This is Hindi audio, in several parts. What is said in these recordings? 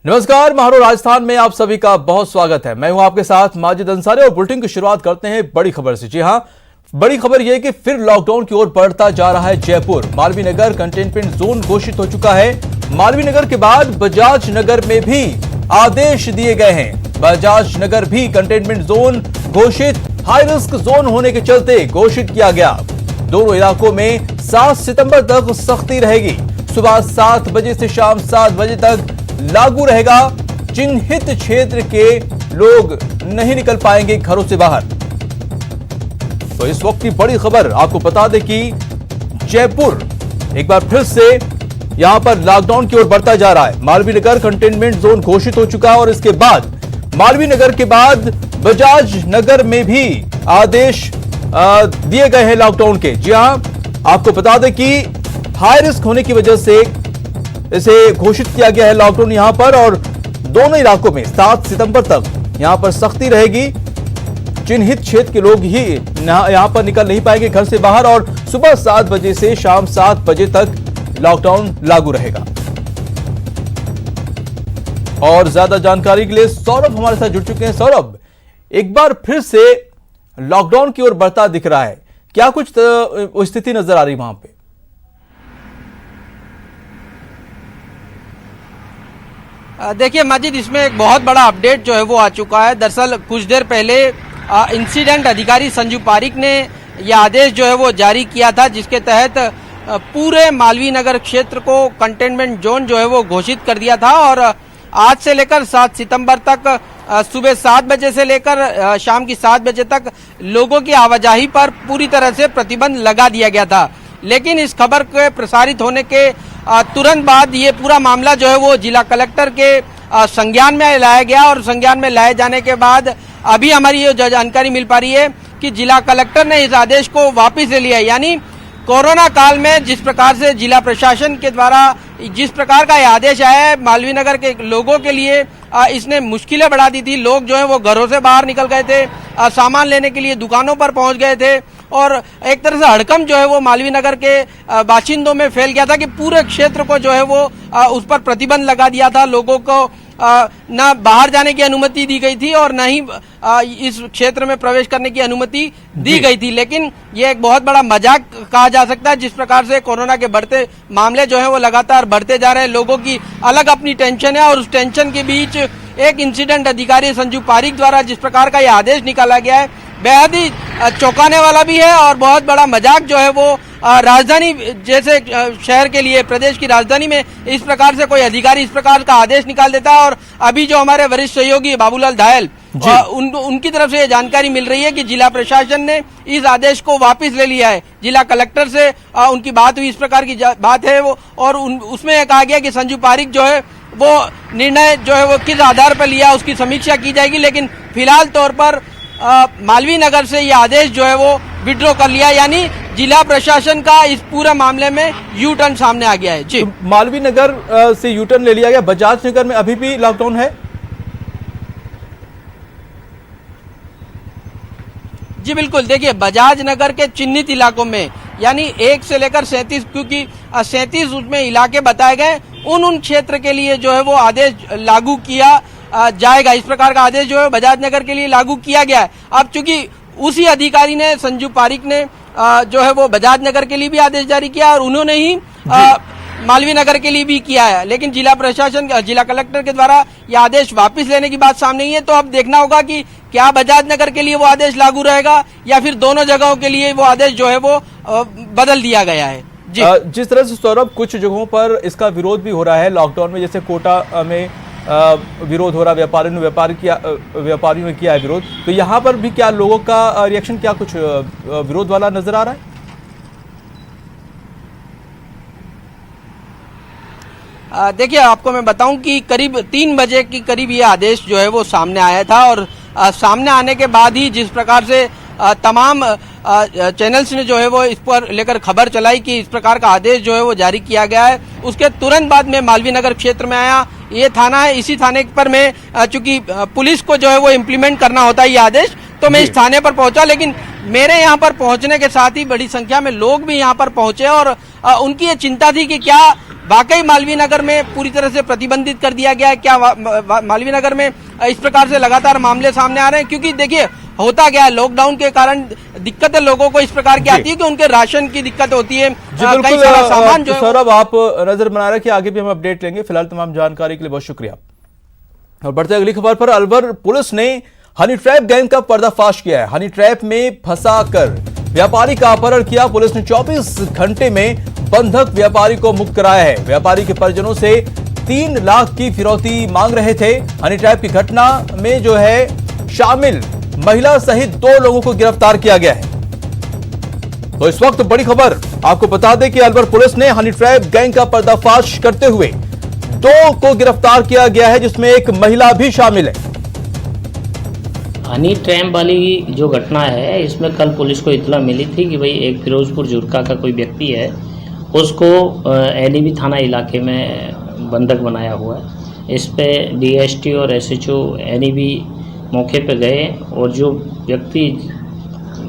नमस्कार, महारो राजस्थान में आप सभी का बहुत स्वागत है। मैं हूं आपके साथ माजिद अंसारी और बुलेटिन की शुरुआत करते हैं बड़ी खबर से। जी हां, बड़ी खबर यह है कि फिर लॉकडाउन की ओर बढ़ता जा रहा है जयपुर। मालवीय नगर कंटेनमेंट जोन घोषित हो चुका है। मालवीय नगर के बाद बजाज नगर में भी आदेश दिए गए हैं। बजाज नगर भी कंटेनमेंट जोन घोषित, हाई रिस्क जोन होने के चलते घोषित किया गया। दोनों इलाकों में 7 सितंबर तक सख्ती रहेगी। सुबह 7 बजे से शाम 7 बजे तक लागू रहेगा। चिन्हित क्षेत्र के लोग नहीं निकल पाएंगे घरों से बाहर। तो इस वक्त की बड़ी खबर आपको बता दें कि जयपुर एक बार फिर से यहां पर लॉकडाउन की ओर बढ़ता जा रहा है। मालवीय नगर कंटेनमेंट जोन घोषित हो चुका है और इसके बाद मालवीय नगर के बाद बजाज नगर में भी आदेश दिए गए हैं लॉकडाउन के। जी हां, आपको बता दें कि हाई रिस्क होने की वजह से इसे घोषित किया गया है लॉकडाउन यहां पर, और दोनों इलाकों में 7 सितंबर तक यहां पर सख्ती रहेगी। चिन्हित क्षेत्र के लोग ही यहां पर निकल नहीं पाएंगे घर से बाहर, और सुबह 7 बजे से शाम 7 बजे तक लॉकडाउन लागू रहेगा। और ज्यादा जानकारी के लिए सौरभ हमारे साथ जुड़ चुके हैं। सौरभ, एक बार फिर से लॉकडाउन की ओर बढ़ता दिख रहा है, क्या कुछ स्थिति नजर आ रही वहां पे? देखिए माजिद, इसमें एक बहुत बड़ा अपडेट जो है वो आ चुका है। दरअसल कुछ देर पहले इंसिडेंट अधिकारी संजू पारिक ने यह आदेश जो है वो जारी किया था, जिसके तहत पूरे मालवीय नगर क्षेत्र को कंटेनमेंट जोन जो है वो घोषित कर दिया था। और आज से लेकर 7 सितंबर तक सुबह 7 बजे से लेकर शाम की 7 बजे तक लोगों की आवाजाही पर पूरी तरह से प्रतिबंध लगा दिया गया था। लेकिन इस खबर के प्रसारित होने के तुरंत बाद ये पूरा मामला जो है वो जिला कलेक्टर के संज्ञान में लाया गया, और संज्ञान में लाए जाने के बाद अभी हमारी ये जानकारी मिल पा रही है कि जिला कलेक्टर ने इस आदेश को वापस ले लिया। यानी कोरोना काल में जिस प्रकार से जिला प्रशासन के द्वारा जिस प्रकार का यह आदेश आया है, मालवीय नगर के लोगों के लिए इसने मुश्किलें बढ़ा दी थी। लोग जो है वो घरों से बाहर निकल गए थे, सामान लेने के लिए दुकानों पर पहुंच गए थे, और एक तरह से हड़कंप जो है वो मालवीय नगर के बाशिंदों में फैल गया था कि पूरे क्षेत्र को जो है वो उस पर प्रतिबंध लगा दिया था। लोगों को न बाहर जाने की अनुमति दी गई थी और न ही इस क्षेत्र में प्रवेश करने की अनुमति दी गई थी। लेकिन ये एक बहुत बड़ा मजाक कहा जा सकता है, जिस प्रकार से कोरोना के बढ़ते मामले जो है वो लगातार बढ़ते जा रहे हैं। लोगों की अलग अपनी टेंशन है, और उस टेंशन के बीच एक इंसिडेंट अधिकारी संजू पारिक द्वारा जिस प्रकार का यह आदेश निकाला गया है, बेहद ही चौंकाने वाला भी है और बहुत बड़ा मजाक जो है वो राजधानी जैसे शहर के लिए, प्रदेश की राजधानी में इस प्रकार से कोई अधिकारी इस प्रकार का आदेश निकाल देता है। और अभी जो हमारे वरिष्ठ सहयोगी बाबूलाल धायल, उनकी तरफ से ये जानकारी मिल रही है कि जिला प्रशासन ने इस आदेश को वापस ले लिया है। जिला कलेक्टर से उनकी बात हुई, इस प्रकार की बात है वो, और उसमें कहा गया कि संजू पारिक जो है वो निर्णय जो है वो किस आधार पर लिया उसकी समीक्षा की जाएगी। लेकिन फिलहाल तौर पर मालवीय नगर से यह आदेश जो है वो विड्रॉ कर लिया, यानी जिला प्रशासन का इस पूरे मामले में यू टर्न सामने आ गया है। जी, तो मालवीय नगर से यू टर्न ले लिया गया। बजाज नगर में अभी भी लॉकडाउन है? जी बिल्कुल, देखिए बजाज नगर के चिन्हित इलाकों में यानी 1 से लेकर 37, क्योंकि 37 उसमें इलाके बताए गए, उन क्षेत्र के लिए जो है वो आदेश लागू किया जाएगा। इस प्रकार का आदेश जो है बजाज नगर के लिए लागू किया गया है। अब चूंकि उसी अधिकारी ने, संजू पारिक ने जो है वो बजाज नगर के लिए भी आदेश जारी किया, और उन्होंने ही मालवीय नगर के लिए भी किया है। लेकिन जिला प्रशासन, जिला कलेक्टर के द्वारा यह आदेश वापस लेने की बात सामने आई है। तो अब देखना होगा कि क्या बजाज नगर के लिए वो आदेश लागू रहेगा या फिर दोनों जगहों के लिए वो आदेश जो है वो बदल दिया गया है। जी, जिस तरह से सौरभ कुछ जगहों पर इसका विरोध भी हो रहा है लॉकडाउन में, जैसे कोटा में विरोध हो रहा, व्यापारियों ने किया है विरोध, तो यहाँ पर भी क्या लोगों का रिएक्शन क्या कुछ विरोध वाला नजर आ रहा है? देखिए, आपको मैं बताऊं कि करीब 3 बजे के करीब ये आदेश जो है वो सामने आया था, और सामने आने के बाद ही जिस प्रकार से तमाम चैनल्स ने जो है वो इस पर लेकर खबर चलाई कि इस प्रकार का आदेश जो है वो जारी किया गया है, उसके तुरंत बाद मैं मालवीय नगर क्षेत्र में आया। ये थाना है, इसी थाने पर मैं चूंकि पुलिस को जो है वो इम्प्लीमेंट करना होता है ये आदेश, तो मैं इस थाने पर पहुंचा। लेकिन मेरे यहाँ पर पहुंचने के साथ ही बड़ी संख्या में लोग भी यहाँ पर पहुंचे, और उनकी ये चिंता थी कि क्या वाकई मालवीय नगर में पूरी तरह से प्रतिबंधित कर दिया गया है क्या? मालवीय नगर में इस प्रकार से लगातार मामले सामने आ रहे हैं, क्योंकि देखिए होता क्या है, लॉकडाउन के कारण दिक्कतें लोगों को इस प्रकार की आती है कि उनके राशन की दिक्कत होती है, कई सारा सामान जो है। सौरभ, आप नजर बना रहे हैं कि आगे भी हम अपडेट लेंगे। फिलहाल तमाम जानकारी के लिए बहुत शुक्रिया। और बढ़ते अगली खबर पर, अलवर पुलिस ने हनी ट्रैप गैंग का पर्दाफाश किया है। हनी ट्रैप में फंसाकर व्यापारी का अपहरण किया। पुलिस ने 24 घंटे में बंधक व्यापारी को मुक्त कराया है। व्यापारी के परिजनों से 3 लाख की फिरौती मांग रहे थे। हनी ट्रैप की घटना में जो है शामिल महिला सहित 2 लोगों को गिरफ्तार किया गया है। तो इस वक्त बड़ी खबर आपको बता दें कि अलवर पुलिस ने हनी ट्रैप गैंग का पर्दाफाश करते हुए 2 को गिरफ्तार किया गया है, जिसमें एक महिला भी शामिल है। हनी ट्रैप वाली जो घटना है, इसमें कल पुलिस को इत्तला मिली थी कि भाई एक फिरोजपुर जुर्का का कोई व्यक्ति है, उसको एलईबी थाना इलाके में बंधक बनाया हुआ है। इस पे डीएसटी और एसएचओ एनईबी मौके पे गए और जो व्यक्ति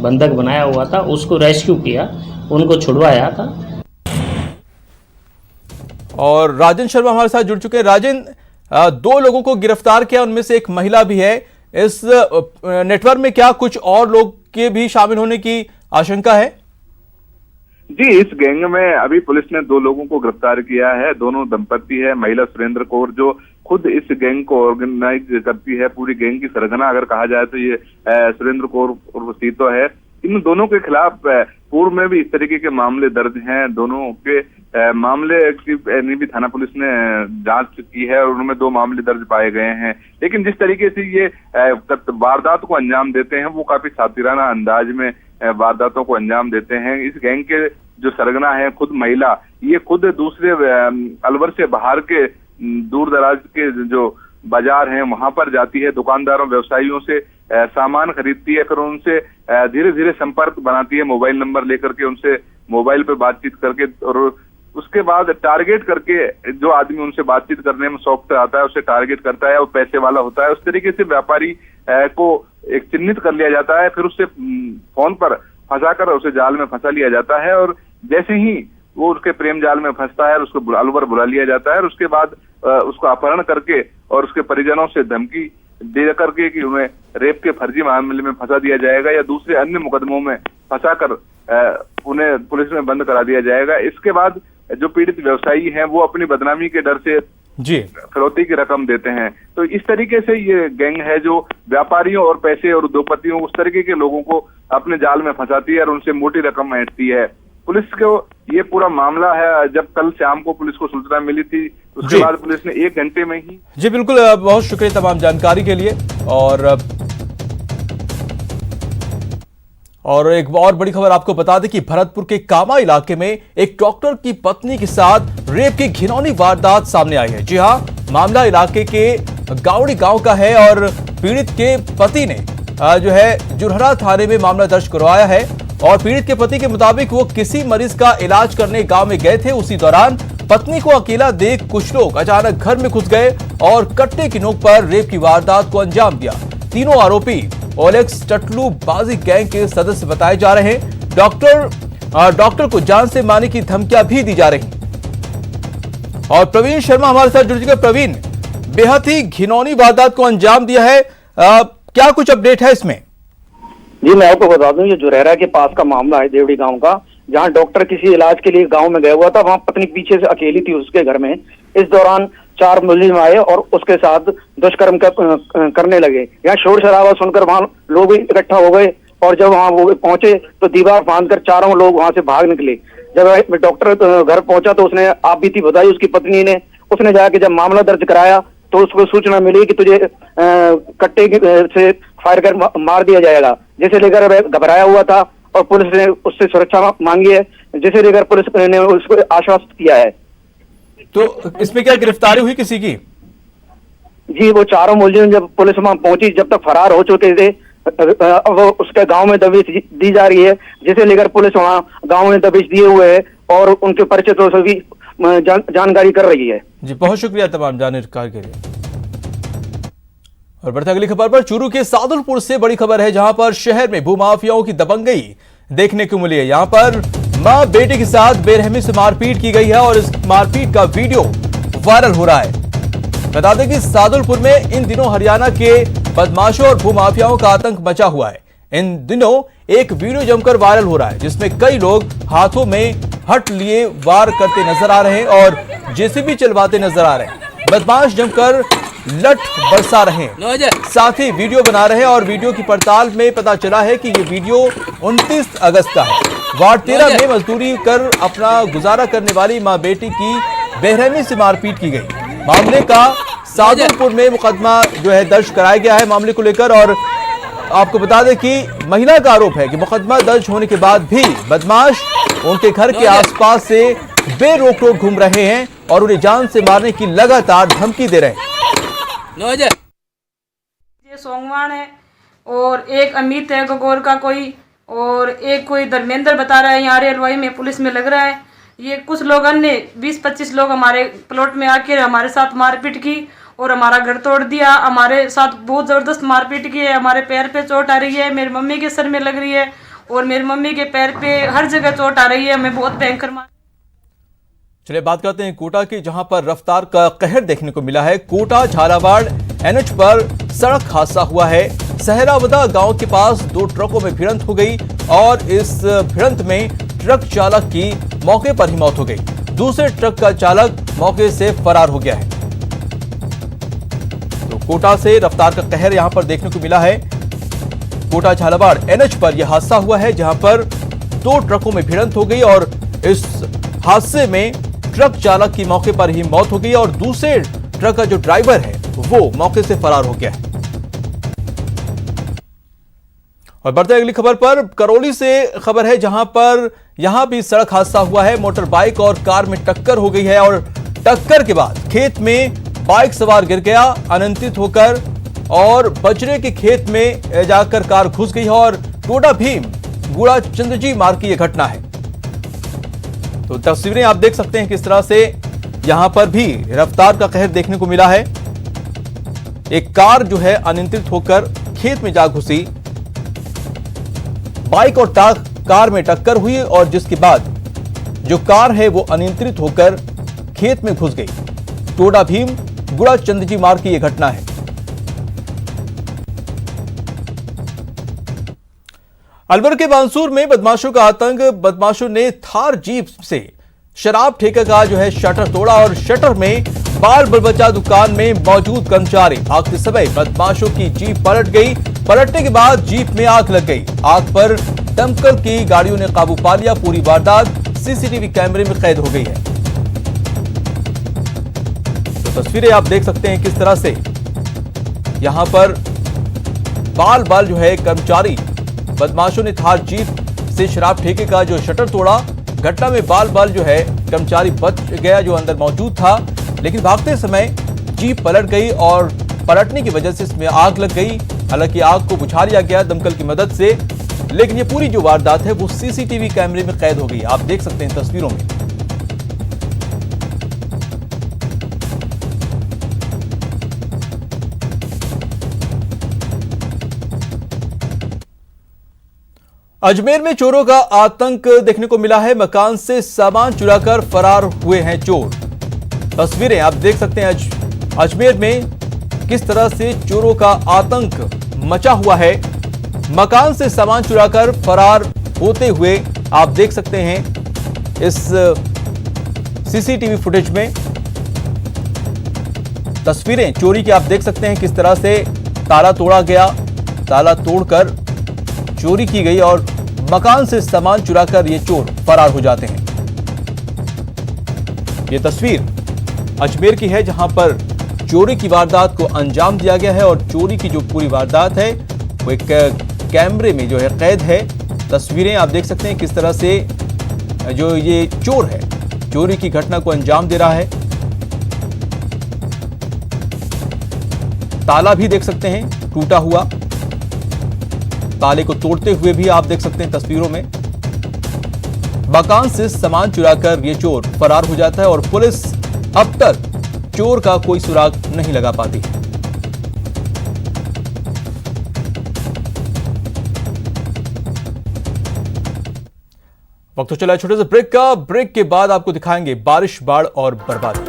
बंधक बनाया हुआ था उसको रेस्क्यू किया, उनको छुड़वाया था। और राजन शर्मा हमारे साथ जुड़ चुके हैं। राजन, 2 लोगों को गिरफ्तार किया, उनमें से एक महिला भी है। इस नेटवर्क में क्या कुछ और लोग के भी शामिल होने की आशंका है? जी, इस गैंग में अभी पुलिस ने 2 लोगों को गिरफ्तार किया है। दोनों दंपति है। महिला सुरेंद्र कौर जो खुद इस गैंग को ऑर्गेनाइज करती है, पूरी गैंग की सरगना अगर कहा जाए तो ये सुरेंद्र कौर उर्फ सीतो है। इन दोनों के खिलाफ पूर्व में भी इस तरीके के मामले दर्ज हैं। दोनों के मामले की एनईबी थाना पुलिस ने जांच की है और उनमें 2 मामले दर्ज पाए गए हैं। लेकिन जिस तरीके से ये वारदात को अंजाम देते हैं, वो काफी सातिराना अंदाज में वारदातों को अंजाम देते हैं। इस गैंग के जो सरगना है खुद महिला, ये खुद दूसरे अलवर से बाहर के दूर दराज के जो बाजार हैं वहां पर जाती है, दुकानदारों व्यवसायियों से सामान खरीदती है, फिर उनसे धीरे धीरे संपर्क बनाती है, मोबाइल नंबर लेकर के उनसे मोबाइल पे बातचीत करके, और उसके बाद टारगेट करके जो आदमी उनसे बातचीत करने में सॉफ्ट आता है उसे टारगेट करता है, वो पैसे वाला होता है। उस तरीके से व्यापारी को एक चिन्हित कर लिया जाता है, फिर उससे फोन पर फंसाकर उसे जाल में फंसा लिया जाता है। और जैसे ही वो उसके प्रेम जाल में फंसता है, उसको अलवर बुला लिया जाता है और उसके बाद उसको अपहरण करके और उसके परिजनों से धमकी दे करके कि उन्हें रेप के फर्जी मामले में फंसा दिया जाएगा या दूसरे अन्य मुकदमों में फंसाकर उन्हें पुलिस में बंद करा दिया जाएगा। इसके बाद जो पीड़ित व्यवसायी हैं वो अपनी बदनामी के डर से जी फिरौती की रकम देते हैं। तो इस तरीके से ये गैंग है जो व्यापारियों और पैसे और उद्योगपतियों उस तरीके के लोगों को अपने जाल में फंसाती है और उनसे मोटी रकम ऐंठती है। पुलिस को ये पूरा मामला है, जब कल शाम को पुलिस को सूचना मिली थी उसके बाद पुलिस ने 1 घंटे में ही। जी बिल्कुल, बहुत शुक्रिया तमाम जानकारी के लिए। और एक और बड़ी खबर आपको बता दें कि भरतपुर के कामा इलाके में एक डॉक्टर की पत्नी के साथ रेप की घिनौनी वारदात सामने आई है। जी हां, मामला इलाके के गावड़ी गांव का है और पीड़ित के पति ने जो है जुरहरा थाने में मामला दर्ज करवाया है। और पीड़ित के पति के मुताबिक वो किसी मरीज का इलाज करने गांव में गए थे। उसी दौरान पत्नी को अकेला देख कुछ लोग अचानक घर में घुस गए और कट्टे की नोक पर रेप की वारदात को अंजाम दिया। तीनों आरोपी ओलेक्स टटलू बाजी गैंग के सदस्य बताए जा रहे हैं। डॉक्टर को जान से मारने की धमकियां भी दी जा रही। और प्रवीण शर्मा हमारे साथ जुड़ चुके। प्रवीण, बेहद ही घिनौनी वारदात को अंजाम दिया है, क्या कुछ अपडेट है इसमें? जी, मैं आपको बता दूं, ये जुरहरा के पास का मामला है, देवड़ी गांव का, जहां डॉक्टर किसी इलाज के लिए गांव में गया हुआ था। वहां पत्नी पीछे से अकेली थी उसके घर में। इस दौरान 4 मुलजिम आए और उसके साथ दुष्कर्म करने लगे। यहाँ शोर शराबा सुनकर वहां लोग इकट्ठा हो गए और जब वहां वो पहुंचे तो दीवार बांधकर 4 लोग वहां से भाग निकले। जब डॉक्टर घर पहुंचा तो उसने आप बीती बताई उसकी पत्नी ने। उसने जाके जब मामला दर्ज कराया तो उसको सूचना मिली कि तुझे कट्टे से फायर कर मार दिया जाएगा, जिसे लेकर वह घबराया हुआ था और पुलिस ने उससे सुरक्षा मांगी है, जिसे लेकर पुलिस ने उसको आश्वस्त किया है। तो इसमें क्या गिरफ्तारी हुई किसी की? जी, वो 4 मुलजिम जब पुलिस वहां पहुंची जब तक फरार हो चुके थे, वो उसके गांव में दबिश दी जा रही है, जिसे लेकर पुलिस वहां गांव में दबिश दिए हुए है और उनके परिचितों से भी जानकारी कर रही है। जी, बहुत शुक्रिया तमाम जानकारी के लिए। और बढ़ते अगली खबर पर, चूरू के सादुलपुर से बड़ी खबर है, जहां पर शहर में भूमाफियाओं की दबंगई देखने को मिली है। यहां पर मां बेटे के साथ बेरहमी से मारपीट की गई है और इस मारपीट का वीडियो वायरल हो रहा है। बता दें कि सादुलपुर में इन दिनों हरियाणा के बदमाशों और भूमाफियाओं का आतंक मचा हुआ है। इन दिनों एक वीडियो जमकर वायरल हो रहा है जिसमें कई लोग हाथों में हट लिए वार करते नजर आ रहे हैं और जेसीबी चलवाते नजर आ रहे हैं। बदमाश जमकर लठ बरसा रहे हैं, साथ ही वीडियो बना रहे हैं और वीडियो की पड़ताल में पता चला है कि ये वीडियो 29 अगस्त का है। वार्ड 13 में मजदूरी कर अपना गुजारा करने वाली मां बेटी की बेरहमी से मारपीट की गई। मामले का सादुलपुर में मुकदमा जो है दर्ज कराया गया है मामले को लेकर। और आपको बता दें कि महिला का आरोप है कि मुकदमा दर्ज होने के बाद भी बदमाश उनके घर के आसपास से बेरोक टोक घूम रहे हैं और उन्हें जान से मारने की लगातार धमकी दे रहे हैं। ये सोंगवान है और एक अमित है गगोर का कोई, और एक कोई धर्मेंद्र बता रहा है यहाँ रेलवाई में पुलिस में लग रहा है। ये कुछ लोग अन्य 20-25 लोग हमारे प्लॉट में आकर हमारे साथ मारपीट की और हमारा घर तोड़ दिया। हमारे साथ बहुत ज़बरदस्त मारपीट की है। हमारे पैर पे चोट आ रही है, मेरी मम्मी के सर में लग रही है और मेरी मम्मी के पैर पे हर जगह चोट आ रही है। हमें बहुत भयंकर मार। चलिए बात करते हैं कोटा की, जहां पर रफ्तार का कहर देखने को मिला है। कोटा झालावाड़ एनएच पर सड़क हादसा हुआ है। सहरावदा गांव के पास दो ट्रकों में भिड़ंत हो गई और इस भिड़ंत में ट्रक चालक की मौके पर ही मौत हो गई। दूसरे ट्रक का चालक मौके से फरार हो गया है। तो कोटा से रफ्तार का कहर यहां पर देखने को मिला है। कोटा झालावाड़ एनएच पर यह हादसा हुआ है जहां पर दो ट्रकों में भिड़ंत हो गई और इस हादसे में ट्रक चालक की मौके पर ही मौत हो गई और दूसरे ट्रक का जो ड्राइवर है वो मौके से फरार हो गया है। और बढ़ते अगली खबर पर, करौली से खबर है जहां पर यहां भी सड़क हादसा हुआ है। मोटर बाइक और कार में टक्कर हो गई है और टक्कर के बाद खेत में बाइक सवार गिर गया अनियंत्रित होकर और बजरे के खेत में जाकर कार घुस गई है और टोडा भीम गुड़ा चंद्रजी मार्ग की यह घटना है। तो तस्वीरें आप देख सकते हैं किस तरह से यहां पर भी रफ्तार का कहर देखने को मिला है। एक कार जो है अनियंत्रित होकर खेत में जा घुसी, बाइक और कार में टक्कर हुई और जिसके बाद जो कार है वो अनियंत्रित होकर खेत में घुस गई। टोडा भीम गुड़ा चंद्रजी मार्ग की यह घटना है। अलवर के बांसुर में बदमाशों का आतंक। बदमाशों ने थार जीप से शराब ठेके का जो है शटर तोड़ा और शटर में बाल बलबच्चा दुकान में मौजूद कर्मचारी। भागते समय बदमाशों की जीप पलट गई। पलटने के बाद जीप में आग लग गई। आग पर दमकल की गाड़ियों ने काबू पा लिया। पूरी वारदात सीसीटीवी कैमरे में कैद हो गई है। तो तस्वीरें आप देख सकते हैं किस तरह से यहां पर बाल जो है कर्मचारी बदमाशों ने थार जीप से शराब ठेके का जो शटर तोड़ा। घटना में बाल जो है कर्मचारी बच गया जो अंदर मौजूद था, लेकिन भागते समय जीप पलट गई और पलटने की वजह से इसमें आग लग गई। हालांकि आग को बुझा लिया गया दमकल की मदद से, लेकिन ये पूरी जो वारदात है वो सीसीटीवी कैमरे में कैद हो गई। आप देख सकते हैं तस्वीरों में। अजमेर में चोरों का आतंक देखने को मिला है। मकान से सामान चुराकर फरार हुए हैं चोर। तस्वीरें आप देख सकते हैं अजमेर में किस तरह से चोरों का आतंक मचा हुआ है। मकान से सामान चुराकर फरार होते हुए आप देख सकते हैं इस सीसीटीवी फुटेज में। तस्वीरें चोरी की आप देख सकते हैं किस तरह से ताला तोड़ा गया, ताला तोड़कर चोरी की गई और मकान से सामान चुराकर ये चोर फरार हो जाते हैं। ये तस्वीर अजमेर की है जहां पर चोरी की वारदात को अंजाम दिया गया है और चोरी की जो पूरी वारदात है वो एक कैमरे में जो है कैद है। तस्वीरें आप देख सकते हैं किस तरह से जो ये चोर है चोरी की घटना को अंजाम दे रहा है। ताला भी देख सकते हैं टूटा हुआ, ताले को तोड़ते हुए भी आप देख सकते हैं तस्वीरों में। मकान से सामान चुराकर ये चोर फरार हो जाता है और पुलिस अब तक चोर का कोई सुराग नहीं लगा पाती। वक्त तो चला छोटे से ब्रेक का। ब्रेक के बाद आपको दिखाएंगे बारिश, बाढ़ और बर्बादी।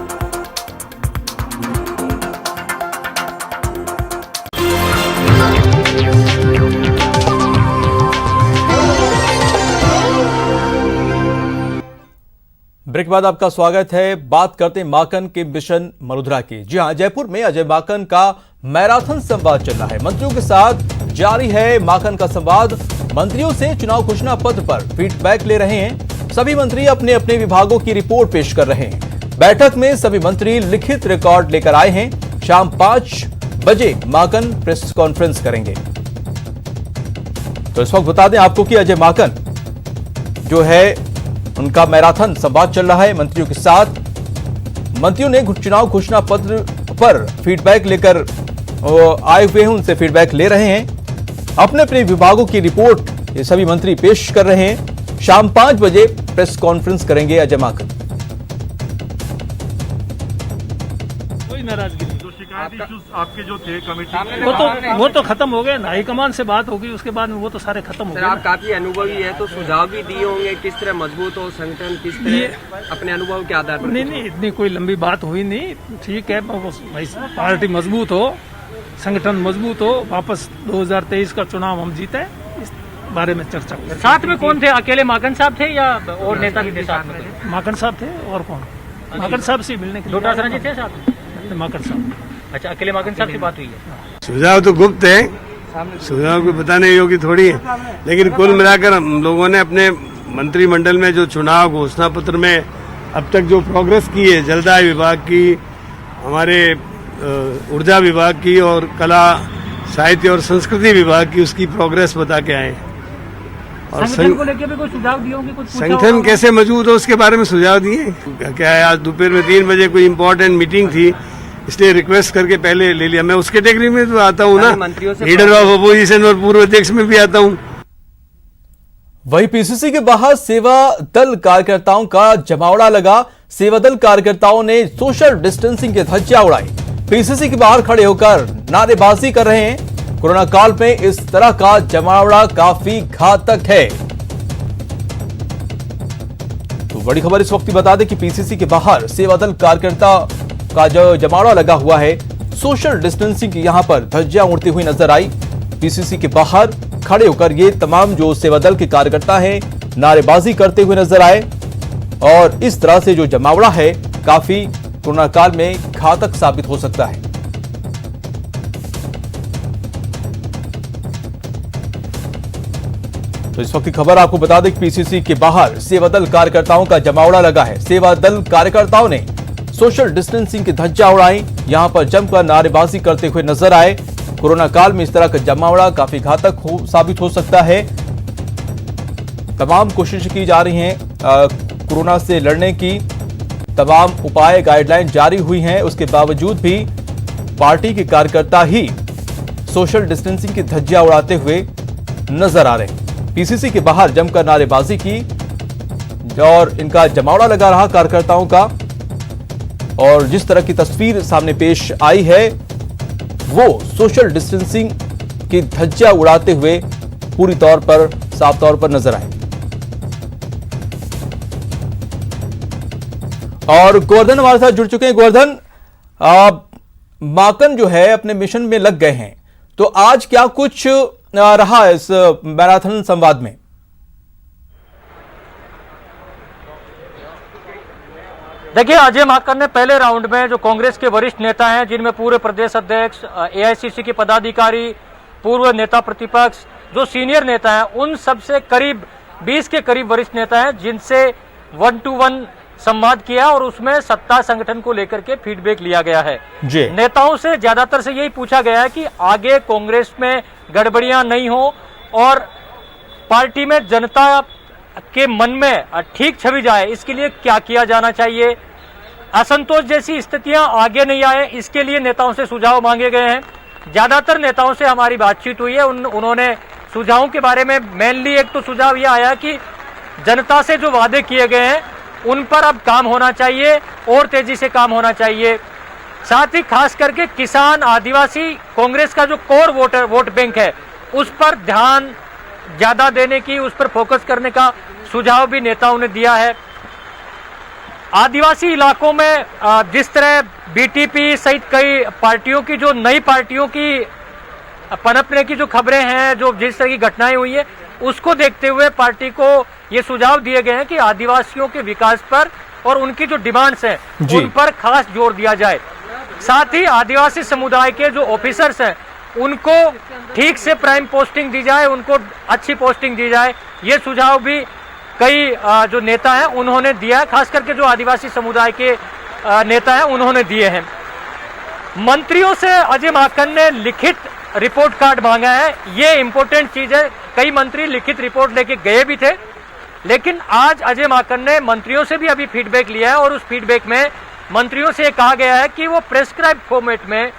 ब्रेक के बाद आपका स्वागत है। बात करते हैं माकन के मिशन मरुधरा की। जी हां, जयपुर में अजय माकन का मैराथन संवाद चल रहा है। मंत्रियों के साथ जारी है माकन का संवाद। मंत्रियों से चुनाव घोषणा पत्र पर फीडबैक ले रहे हैं। सभी मंत्री अपने अपने विभागों की रिपोर्ट पेश कर रहे हैं। बैठक में सभी मंत्री लिखित रिकॉर्ड लेकर आए हैं। शाम 5 बजे माकन प्रेस कॉन्फ्रेंस करेंगे। तो इस वक्त बता दें आपको कि अजय माकन जो है उनका मैराथन संवाद चल रहा है मंत्रियों के साथ। मंत्रियों ने चुनाव घोषणा पत्र पर फीडबैक लेकर आए हुए हैं, उनसे फीडबैक ले रहे हैं। अपने अपने विभागों की रिपोर्ट ये सभी मंत्री पेश कर रहे हैं। शाम 5 बजे प्रेस कॉन्फ्रेंस करेंगे अजय माकन। कोई नाराजगी नहीं। जो शिकायत इश्यूज आपके जो थे कमेटी वो तो खत्म हो गए। हाईकमान से बात होगी, उसके बाद में वो तो सारे खत्म हो गए। आप काफी अनुभवी है तो सुझाव भी दिए होंगे किस तरह मजबूत हो संगठन, किस तरह अपने अनुभव के आधार पर। नहीं, इतनी कोई लंबी बात हुई नहीं। ठीक है, पार्टी मजबूत हो, संगठन मजबूत हो, वापस 2023 का चुनाव हम जीते, इस बारे में चर्चा हुई। साथ में कौन थे? अकेले माकन साहब थे या और नेता भी थे साथ में? माकन साहब थे और कौन? माकन साहब से मिलने के लिए डोटासरा जी थे साथ में? माकन साहब। अच्छा, अकेले माकन साहब से बात हुई है। सुझाव तो गुप्त है, सुझाव को बताने योग्य थोड़ी है, लेकिन कुल मिलाकर हम लोगों ने अपने मंत्रिमंडल में जो चुनाव घोषणा पत्र में अब तक जो प्रोग्रेस की है, जलदाय विभाग की, हमारे ऊर्जा विभाग की और कला साहित्य और संस्कृति विभाग की, उसकी प्रोग्रेस बता के आए। और संगठन को लेकर भी कोई सुझाव दिए होंगे? कुछ संगठन कैसे मजबूत हो उसके बारे में सुझाव दिए। क्या है, आज दोपहर में 3 बजे कोई इम्पोर्टेंट मीटिंग थी, इसलिए रिक्वेस्ट करके पहले ले लिया। मैं उस कैटेगरी में तो आता हूँ ना, लीडर ऑफ अपोजिशन और पूर्व अध्यक्ष में भी आता हूँ। वही पीसीसी के बाहर सेवा दल कार्यकर्ताओं का जमावड़ा लगा। सेवा दल कार्यकर्ताओं ने सोशल डिस्टेंसिंग के धज्जियां उड़ाई। पीसीसी के बाहर खड़े होकर नारेबाजी कर रहे हैं। कोरोना काल में इस तरह का जमावड़ा काफी घातक है। तो बड़ी खबर इस वक्त बता दें कि पीसीसी के बाहर सेवा दल कार्यकर्ता का जो जमावड़ा लगा हुआ है, सोशल डिस्टेंसिंग की यहां पर धज्जियां उड़ती हुई नजर आई। पीसीसी के बाहर खड़े होकर ये तमाम जो सेवा दल के कार्यकर्ता हैं नारेबाजी करते हुए नजर आए। और इस तरह से जो जमावड़ा है काफी कोरोना काल में घातक साबित हो सकता है। तो इस वक्त की खबर आपको बता दें कि पीसीसी के बाहर सेवा दल कार्यकर्ताओं का जमावड़ा लगा है। सेवा दल कार्यकर्ताओं ने सोशल डिस्टेंसिंग की धज्जियां उड़ाई, यहां पर जमकर नारेबाजी करते हुए नजर आए। कोरोना काल में इस तरह का जमावड़ा काफी घातक साबित हो सकता है। तमाम कोशिश की जा रही हैं कोरोना से लड़ने की, तमाम उपाय गाइडलाइन जारी हुई हैं, उसके बावजूद भी पार्टी के कार्यकर्ता ही सोशल डिस्टेंसिंग की धज्जियां उड़ाते हुए नजर आ रहे हैं। पीसीसी के बाहर जमकर नारेबाजी की और इनका जमावड़ा लगा रहा कार्यकर्ताओं का। और जिस तरह की तस्वीर सामने पेश आई है वो सोशल डिस्टेंसिंग की धज्जियां उड़ाते हुए पूरी तौर पर साफ तौर पर नजर आए। और गोवर्धन हमारे साथ जुड़ चुके हैं। गोवर्धन, माकन जो है अपने मिशन में लग गए हैं, तो आज क्या कुछ रहा इस मैराथन संवाद में? देखिए, अजय माकन ने पहले राउंड में जो कांग्रेस के वरिष्ठ नेता हैं, जिनमें पूर्व प्रदेश अध्यक्ष, एआईसीसी के पदाधिकारी, पूर्व नेता प्रतिपक्ष, जो सीनियर नेता हैं, उन सबसे करीब 20 के करीब वरिष्ठ नेता हैं, जिनसे 1-to-1 संवाद किया और उसमें सत्ता संगठन को लेकर के फीडबैक लिया गया है। नेताओं से ज्यादातर से यही पूछा गया है कि आगे कांग्रेस में गड़बड़ियां नहीं हो और पार्टी में जनता के मन में ठीक छवि जाए, इसके लिए क्या किया जाना चाहिए। असंतोष जैसी स्थितियां आगे नहीं आए, इसके लिए नेताओं से सुझाव मांगे गए हैं। ज्यादातर नेताओं से हमारी बातचीत हुई है, उन्होंने सुझावों के बारे में मेनली एक तो सुझाव यह आया कि जनता से जो वादे किए गए हैं उन पर अब काम होना चाहिए और तेजी से काम होना चाहिए। साथ ही खास करके किसान, आदिवासी, कांग्रेस का जो कोर वोट बैंक है उस पर ध्यान ज्यादा देने की, उस पर फोकस करने का सुझाव भी नेताओं ने दिया है। आदिवासी इलाकों में जिस तरह बीटीपी सहित कई पार्टियों की जो नई पार्टियों की पनपने की जो खबरें हैं, जो जिस तरह की घटनाएं हुई है, उसको देखते हुए पार्टी को ये सुझाव दिए गए हैं कि आदिवासियों के विकास पर और उनकी जो डिमांड्स हैं उन पर खास जोर दिया जाए। साथ ही आदिवासी समुदाय के जो ऑफिसर्स हैं उनको ठीक से प्राइम पोस्टिंग दी जाए, उनको अच्छी पोस्टिंग दी जाए। ये सुझाव भी कई जो नेता हैं उन्होंने दिया है, खास करके जो आदिवासी समुदाय के नेता हैं उन्होंने दिए हैं। मंत्रियों से अजय माकन ने लिखित रिपोर्ट कार्ड मांगा है, ये इंपॉर्टेंट चीज है। कई मंत्री लिखित रिपोर्ट लेके गए भी थे, लेकिन आज अजय माकन ने मंत्रियों से भी अभी फीडबैक लिया है और उस फीडबैक में मंत्रियों से कहा गया है कि वो प्रेस्क्राइब फॉर्मेट में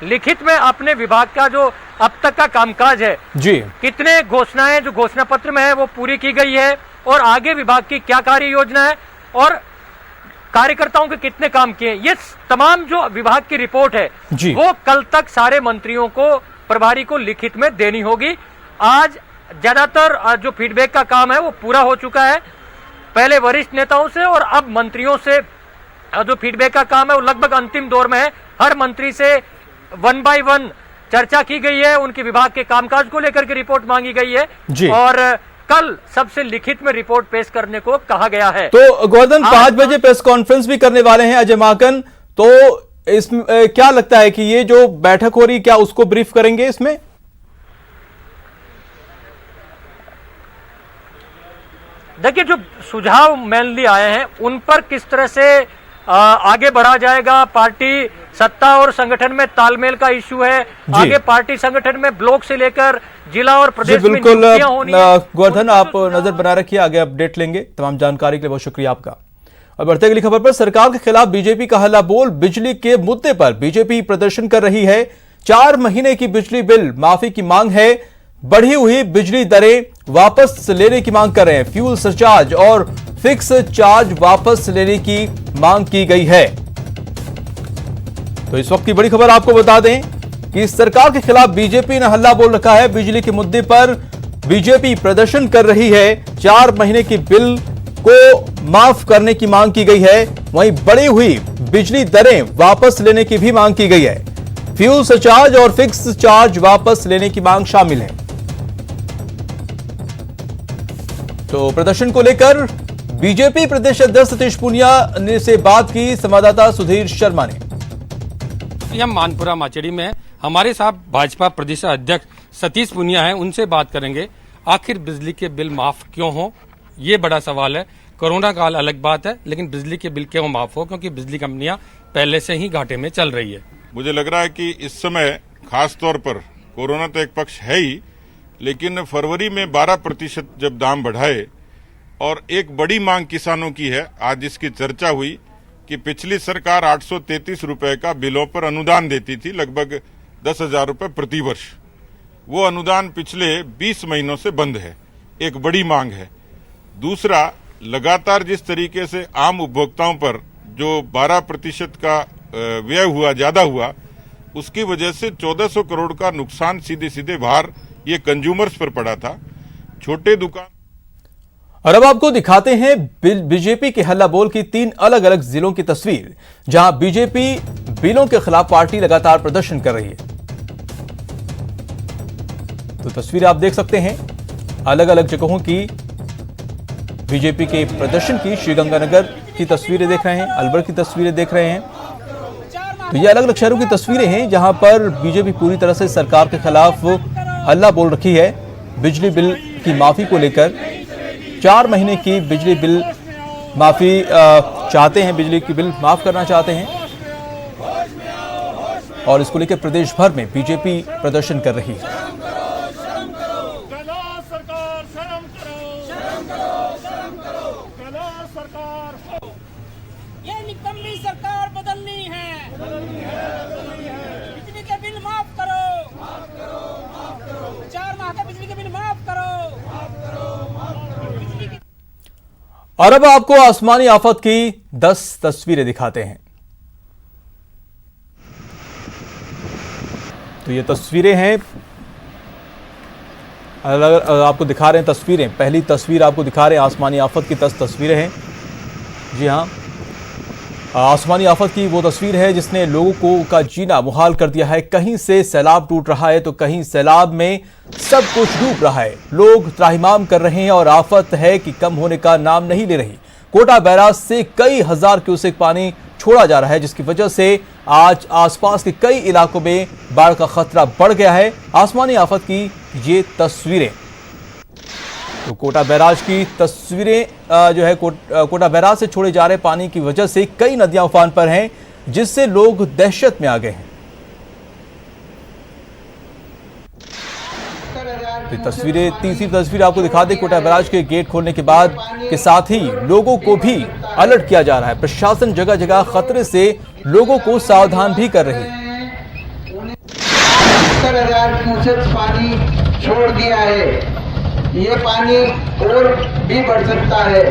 लिखित में अपने विभाग का जो अब तक का कामकाज है जी, कितने घोषणाएं जो घोषणा पत्र में है वो पूरी की गई है और आगे विभाग की क्या कार्य योजना है और कार्यकर्ताओं के कितने काम किए, ये तमाम जो विभाग की रिपोर्ट है वो कल तक सारे मंत्रियों को, प्रभारी को लिखित में देनी होगी। आज ज्यादातर जो फीडबैक का काम है वो पूरा हो चुका है, पहले वरिष्ठ नेताओं से और अब मंत्रियों से जो फीडबैक का काम है वो लगभग अंतिम दौर में है। हर मंत्री से 1 बाय 1 चर्चा की गई है, उनके विभाग के कामकाज को लेकर के रिपोर्ट मांगी गई है और कल सबसे लिखित में रिपोर्ट पेश करने को कहा गया है। तो गोवर्धन 5 बजे प्रेस कॉन्फ्रेंस भी करने वाले हैं अजय माकन, तो इसमें क्या लगता है कि ये जो बैठक हो रही क्या उसको ब्रीफ करेंगे इसमें? देखिए, जो सुझाव मेनली आए हैं उन पर किस तरह से आगे बढ़ा जाएगा। पार्टी सत्ता और संगठन में तालमेल का इश्यू है, आगे पार्टी संगठन में ब्लॉक से लेकर जिला और प्रदेश में नियुक्तियां होनी है। गोवर्धन, आप नजर बना रखिए, आगे अपडेट लेंगे। तमाम जानकारी के लिए बहुत शुक्रिया आपका। और बढ़ते अगली खबर पर, सरकार के खिलाफ बीजेपी का हल्ला बोल। बिजली के मुद्दे पर बीजेपी प्रदर्शन कर रही है। 4 महीने की बिजली बिल माफी की मांग है, बढ़ी हुई बिजली दरें वापस लेने की मांग कर रहे हैं, फ्यूल सरचार्ज और फिक्स चार्ज वापस लेने की मांग की गई है। तो इस वक्त की बड़ी खबर आपको बता दें कि सरकार के खिलाफ बीजेपी ने हल्ला बोल रखा है। बिजली के मुद्दे पर बीजेपी प्रदर्शन कर रही है। 4 महीने की बिल को माफ करने की मांग की गई है, वहीं बढ़ी हुई बिजली दरें वापस लेने की भी मांग की गई है। फ्यूल सरचार्ज और फिक्स चार्ज वापस लेने की मांग शामिल है। तो प्रदर्शन को लेकर बीजेपी प्रदेश अध्यक्ष सतीश पूनिया ने से बात की संवाददाता सुधीर शर्मा ने। हम मानपुरा माचेड़ी में हमारे साथ भाजपा प्रदेश अध्यक्ष सतीश पूनिया हैं, उनसे बात करेंगे। आखिर बिजली के बिल माफ क्यों हो, ये बड़ा सवाल है। कोरोना काल अलग बात है, लेकिन बिजली के बिल क्यों माफ हो, क्योंकि बिजली कंपनियां पहले से ही घाटे में चल रही है। मुझे लग रहा है कि इस समय खास तौर पर कोरोना तो एक पक्ष है ही, लेकिन फरवरी में 12% जब दाम बढ़ाए और एक बड़ी मांग किसानों की है, आज इसकी चर्चा हुई कि पिछली सरकार 833 रुपए का बिलों पर अनुदान देती थी, लगभग 10,000 रुपए प्रति वर्ष। वो अनुदान पिछले 20 महीनों से बंद है, एक बड़ी मांग है। दूसरा, लगातार जिस तरीके से आम उपभोक्ताओं पर जो 12% का व्यय हुआ, ज्यादा हुआ, उसकी वजह से 1400 करोड़ का नुकसान सीधे सीधे भार ये कंज्यूमर्स पर पड़ा था। छोटे दुकान। और अब आपको दिखाते हैं बीजेपी के हल्ला बोल की 3 अलग अलग जिलों की तस्वीर, जहां बीजेपी बिलों के खिलाफ पार्टी लगातार प्रदर्शन कर रही है। तो तस्वीर आप देख सकते हैं अलग अलग जगहों की बीजेपी के प्रदर्शन की। श्रीगंगानगर की तस्वीरें देख रहे हैं, अलवर की तस्वीरें देख रहे हैं। तो ये अलग अलग शहरों की तस्वीरें हैं जहां पर बीजेपी पूरी तरह से सरकार के खिलाफ हल्ला बोल रखी है। बिजली बिल की माफी को लेकर 4 महीने की बिजली बिल माफी चाहते हैं, बिजली की बिल माफ करना चाहते हैं और इसको लेकर प्रदेश भर में बीजेपी प्रदर्शन कर रही है। ये निकम्मी सरकार बदलनी है, बिजली के बिल माफ करो, 4 माह का बिजली के बिल माफ करो। और अब आपको आसमानी आफत की 10 तस्वीरें दिखाते हैं। तो ये तस्वीरें हैं आपको दिखा रहे हैं तस्वीरें। पहली तस्वीर आपको दिखा रहे हैं आसमानी आफत की तस्वीरें हैं। जी हाँ, आसमानी आफत की वो तस्वीर है जिसने लोगों को का जीना मुहाल कर दिया है। कहीं से सैलाब टूट रहा है तो कहीं सैलाब में सब कुछ डूब रहा है। लोग त्राहिमाम कर रहे हैं और आफत है कि कम होने का नाम नहीं ले रही। कोटा बैराज से कई हजार क्यूसेक पानी छोड़ा जा रहा है, जिसकी वजह से आज आसपास के कई इलाकों में बाढ़ का खतरा बढ़ गया है। आसमानी आफत की ये तस्वीरें, तो कोटा बैराज की तस्वीरें जो है कोटा बैराज से छोड़े जा रहे पानी की वजह से कई नदियां उफान पर हैं, जिससे लोग दहशत में आ गए हैं। तीसरी तस्वीर आपको दिखा दें। कोटा बैराज के गेट खोलने के बाद के साथ ही लोगों को भी अलर्ट किया जा रहा है। प्रशासन जगह जगह खतरे से लोगों को सावधान भी कर रही है। 70,000 क्यूसेक पानी छोड़ दिया है। ये पानी और भी बढ़ सकता है।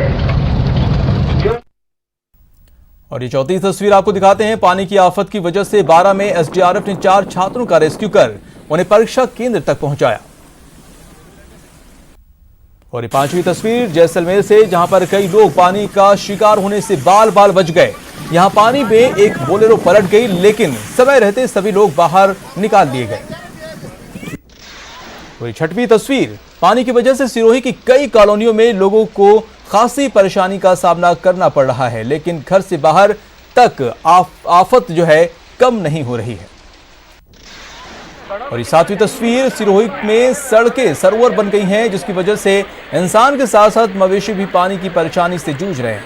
और ये चौथी तस्वीर आपको दिखाते हैं। पानी की आफत की वजह से 12 में एसडीआरएफ ने 4 छात्रों का रेस्क्यू कर उन्हें परीक्षा केंद्र तक पहुंचाया। और ये 5वीं तस्वीर जैसलमेर से, जहां पर कई लोग पानी का शिकार होने से बाल बाल बच गए। यहां पानी में एक बोलेरो पलट गई, लेकिन समय रहते सभी लोग बाहर निकाल लिए गए। और 6वीं तस्वीर, पानी की वजह से सिरोही की कई कॉलोनियों में लोगों को खासी परेशानी का सामना करना पड़ रहा है, लेकिन घर से बाहर तक आफत जो है कम नहीं हो रही है। और ये 7वीं तस्वीर, सिरोही में सड़कें सरोवर बन गई हैं, जिसकी वजह से इंसान के साथ साथ मवेशी भी पानी की परेशानी से जूझ रहे हैं।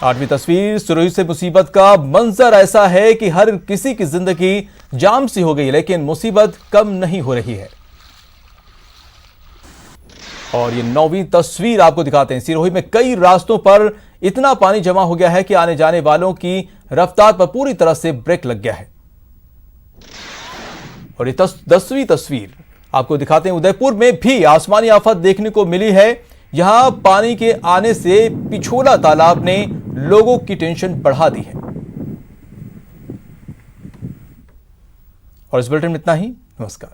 8वीं तस्वीर, सिरोही से मुसीबत का मंजर ऐसा है कि हर किसी की जिंदगी जाम सी हो गई, लेकिन मुसीबत कम नहीं हो रही है। और ये 9वीं तस्वीर आपको दिखाते हैं। सिरोही में कई रास्तों पर इतना पानी जमा हो गया है कि आने जाने वालों की रफ्तार पर पूरी तरह से ब्रेक लग गया है। और ये 10वीं तस्वीर आपको दिखाते हैं। उदयपुर में भी आसमानी आफत देखने को मिली है। यहां पानी के आने से पिछोला तालाब ने लोगों की टेंशन बढ़ा दी है। और इस बुलेटिन में इतना ही। नमस्कार।